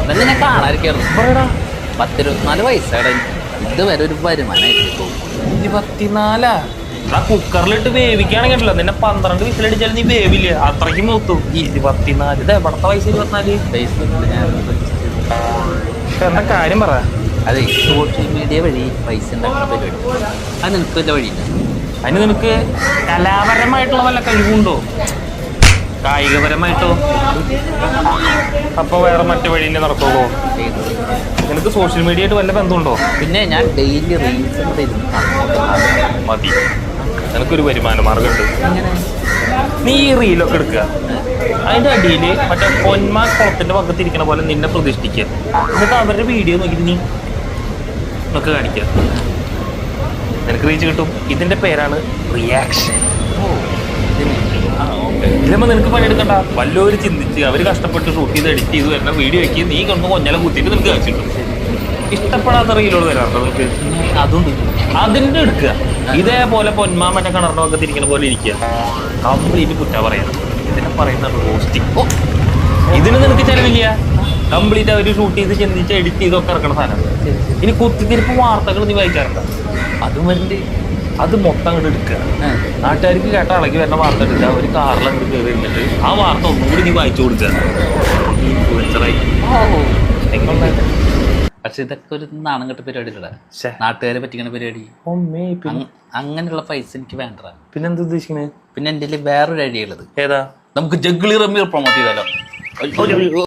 ഇതെന്നെ ഞാൻ കാണാതിരിക്കായിരുന്നു. പറയടാ 10-24 വയസ്സാണ് ഇതുവരെ ഒരു വരുമാനമായിട്ട്. 24 ആ കുക്കറിലിട്ട് വേവിക്കുകയാണെങ്കിലോ നിന്നെ 12 വിസിലടിച്ചാലും നീ വേവില്ല, അത്രയ്ക്ക് മൂത്തു. 24 ഇത് എവിടത്തെ വയസ്സ്? 24 ഫേസ്ബുക്കിൽ ഞാൻ എന്താ കാര്യം പറ. അതെ, സോഷ്യൽ മീഡിയ വഴി പൈസ ഉണ്ടാക്കുന്ന പരിപാടി അത് നിനക്ക് വല്ല വഴിയില്ല? അതിന് നിനക്ക് കലാപരമായിട്ടുള്ള വല്ല കഴിവുണ്ടോ? കായികപരമായിട്ടോ? അപ്പൊ വേറെ മറ്റു വഴിയില്ലേ നടക്കുള്ളൂ? നിനക്ക് സോഷ്യൽ മീഡിയ ആയിട്ട് വല്ല ബന്ധമുണ്ടോ? പിന്നെ ഞാൻ ഡെയിലി റീൽസ് മതി, നിനക്കൊരു വരുമാന മാർഗമുണ്ട്. നീ ഈ റീലൊക്കെ എടുക്കുക, അതിന്റെ അടിയിൽ മറ്റേ പൊന്മാ കുളത്തിന്റെ പക്കത്തിരിക്കണ പോലെ നിന്നെ പ്രതിഷ്ഠിക്കുക. എന്നിട്ട് അവരുടെ വീഡിയോ നോക്കിയിട്ട് നീ ഒക്കെ കാണിക്കുക, നിനക്ക് റീച്ച് കിട്ടും. ഇതിന്റെ പേരാണ് റിയാക്ഷൻ. ഇതിലുമ്പോ നിനക്ക് പണിയെടുക്കണ്ട, വല്ലവരും ചിന്തിച്ച് അവര് കഷ്ടപ്പെട്ട് ഷൂട്ട് ചെയ്ത് എഡിറ്റ് ചെയ്ത് വരുന്ന വീഡിയോ വെക്കി നീ കൊണ്ട് കൊഞ്ഞല കുത്തിയിട്ട് നിനക്ക് കാണിച്ചിട്ടും ഇഷ്ടപ്പെടാത്ത റീലോട് വരാറുണ്ടോ നിനക്ക്? അതുകൊണ്ട് അതിന്റെ എടുക്കുക. ഇതേപോലെ പൊന്മാ മറ്റേ കിണറിന്റെ ഒക്കെ തിരിക്കുന്ന പോലെ ഇരിക്കുക, കംപ്ലീറ്റ് കുറ്റ പറയണം. ഇതിനെ പറയുന്ന റോസ്റ്റിംഗ്. ഇതിന് നിനക്ക് ചെലവില്ല, കംപ്ലീറ്റ് അവർ ഷൂട്ട് ചെയ്ത് ചിന്തിച്ച് എഡിറ്റ് ചെയ്തൊക്കെ ഇറക്കണ സാധനം. ഇനി കുത്തിത്തിരിപ്പ് വാർത്തകൾ നീ വായിക്കാറുണ്ട്, അതും വരണ്ട്. അത് മൊത്തം അങ്ങോട്ട് എടുക്കുക, നാട്ടുകാർക്ക് കേട്ട അളകി വരുന്ന വാർത്ത എടുക്കുക, ഒരു കാറിൽ അങ്ങോട്ട് കയറി ഇരുന്നിട്ട് ആ വാർത്ത ഒന്നുകൂടി നീ വായിച്ചു കൊടുക്കുക. ഇൻഫ്ലുവൻസറായി. പക്ഷെ ഇതൊക്കെ ഒരു നാണം കെട്ട പരിപാടിയില്ല, നാട്ടുകാരെ പറ്റിക്കുന്ന പരിപാടി. അങ്ങനെയുള്ള പൈസ എനിക്ക് വേണ്ട. പിന്നെന്താ ഉദ്ദേശിക്കുന്നത്? പിന്നെ എൻ്റെ വേറൊരു ഐഡിയ ഉള്ളത്. ഏതാ? നമുക്ക് ജഗ്ലി റമ്മി പ്രൊമോട്ട് ചെയ്താലോ?